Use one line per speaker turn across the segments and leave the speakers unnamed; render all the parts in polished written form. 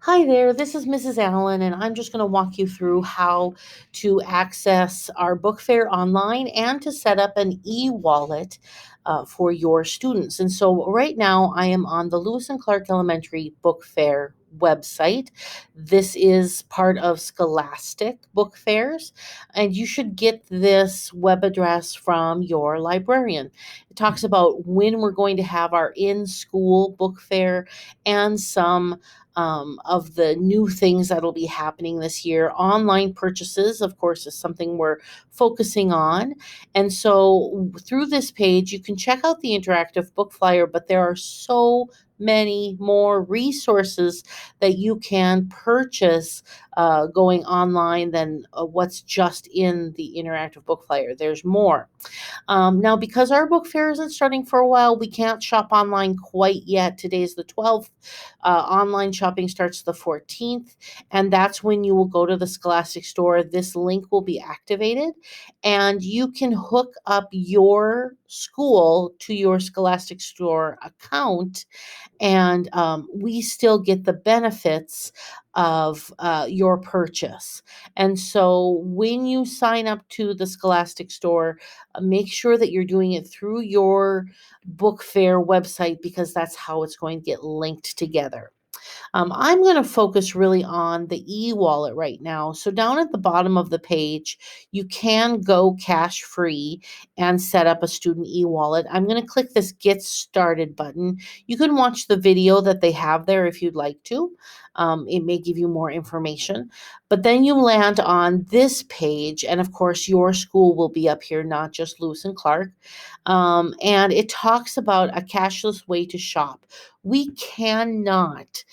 Hi there, this is Mrs. Allen, and I'm just going to walk you through how to access our book fair online and to set up an e-wallet for your students. And so right now I am on the Lewis and Clark Elementary Book Fair website. This is part of Scholastic Book Fairs, and you should get this web address from your librarian. It talks about when we're going to have our in-school book fair and some of the new things that'll be happening this year. Online purchases, of course, is something we're focusing on. And so through this page, you can check out the interactive book flyer, but there are so many more resources that you can purchase going online than what's just in the interactive book flyer. There's more. Now, because our book fair isn't starting for a while, we can't shop online quite yet. Today's the 12th. Online shopping starts the 14th, and that's when you will go to the Scholastic store. This link will be activated, and you can hook up your school to your Scholastic store account, and we still get the benefits of your purchase. And so when you sign up to the Scholastic store, make sure that you're doing it through your book fair website because that's how it's going to get linked together. I'm going to focus really on the e-wallet right now. So down at the bottom of the page, you can go cash free and set up a student e-wallet. I'm going to click this Get Started button. You can watch the video that they have there if you'd like to. It may give you more information. But then you land on this page, and of course, your school will be up here, not just Lewis and Clark. And it talks about a cashless way to shop. We cannot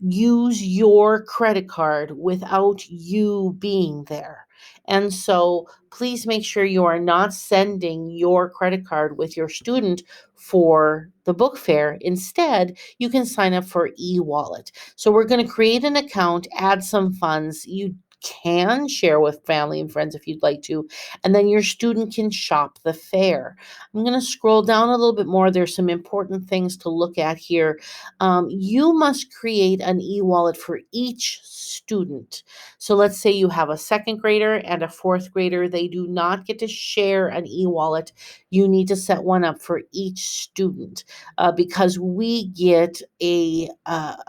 use your credit card without you being there. And so please make sure you are not sending your credit card with your student for the book fair. Instead, you can sign up for eWallet. So we're going to create an account, add some funds. You can share with family and friends if you'd like to, and then your student can shop the fair. I'm going to scroll down a little bit more. There's some important things to look at here. You must create an e-wallet for each student. So let's say you have a second grader and a fourth grader. They do not get to share an e-wallet. You need to set one up for each student because we get a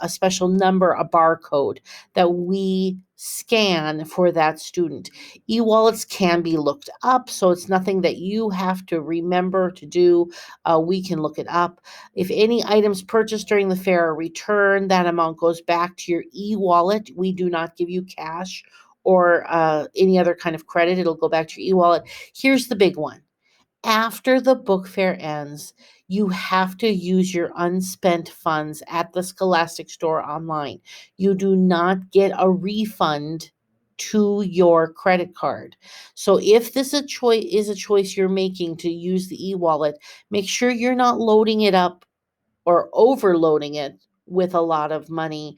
special number, a barcode that we scan for that student. E-wallets can be looked up, so it's nothing that you have to remember to do. We can look it up. If any items purchased during the fair are returned, that amount goes back to your e-wallet. We do not give you cash or any other kind of credit. It'll go back to your e-wallet. Here's the big one. After the book fair ends, you have to use your unspent funds at the Scholastic store online. You do not get a refund to your credit card. So if this is a choice you're making to use the e-wallet, make sure you're not loading it up or overloading it with a lot of money.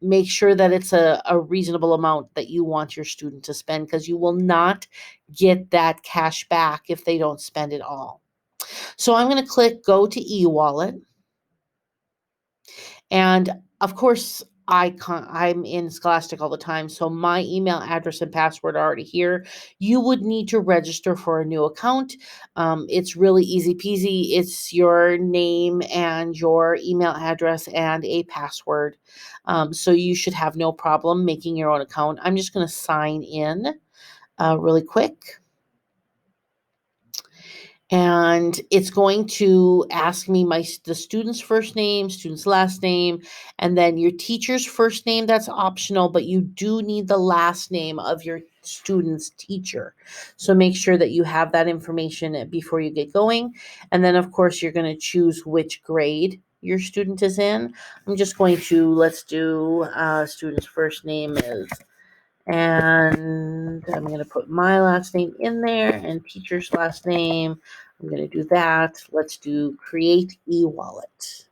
Make sure that it's a reasonable amount that you want your student to spend because you will not get that cash back if they don't spend it all. So I'm going to click Go to eWallet. And of course, I'm in Scholastic all the time, so my email address and password are already here. You would need to register for a new account. It's really easy peasy. It's your name and your email address and a password. So you should have no problem making your own account. I'm just going to sign in really quick. And it's going to ask me the student's first name, student's last name, and then your teacher's first name. That's optional, but you do need the last name of your student's teacher. So make sure that you have that information before you get going. And then, of course, you're going to choose which grade your student is in. I'm just going to, let's do student's first name is, and I'm going to put my last name in there and teacher's last name. I'm going to do that. Let's do create e-wallet.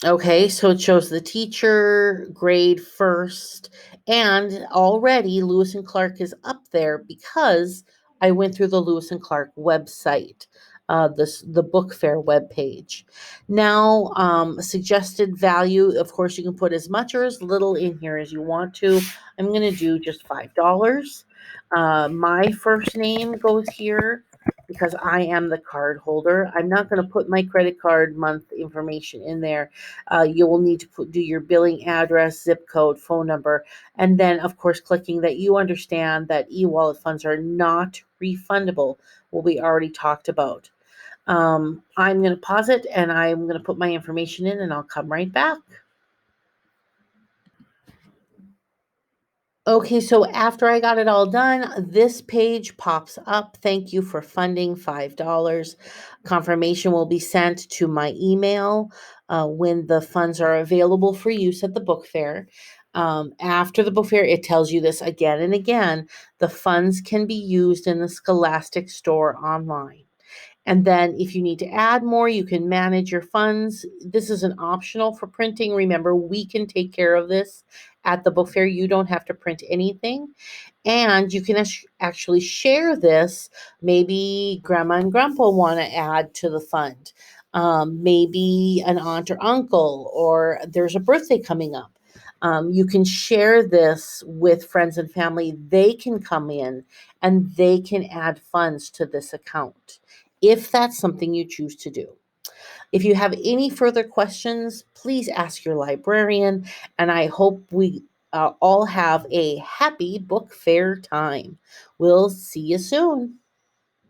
Okay, so it shows the teacher, grade first, and already Lewis and Clark is up there because I went through the Lewis and Clark website. the Bookfair webpage. Now, suggested value, of course, you can put as much or as little in here as you want to. I'm going to do just $5. My first name goes here because I am the card holder. I'm not going to put my credit card month information in there. You will need to do your billing address, zip code, phone number, and then, of course, clicking that you understand that e-wallet funds are not refundable, what we already talked about. I'm going to pause it and I'm going to put my information in and I'll come right back. Okay, so after I got it all done, this page pops up. Thank you for funding $5. Confirmation will be sent to my email when the funds are available for use at the book fair. After the book fair, it tells you this again and again. The funds can be used in the Scholastic store online. And then if you need to add more, you can manage your funds. This is an optional for printing. Remember, we can take care of this at the book fair. You don't have to print anything. And you can actually share this. Maybe grandma and grandpa want to add to the fund. Maybe an aunt or uncle, or there's a birthday coming up. You can share this with friends and family. They can come in and they can add funds to this account if that's something you choose to do. If you have any further questions, please ask your librarian, and I hope we all have a happy book fair time. We'll see you soon.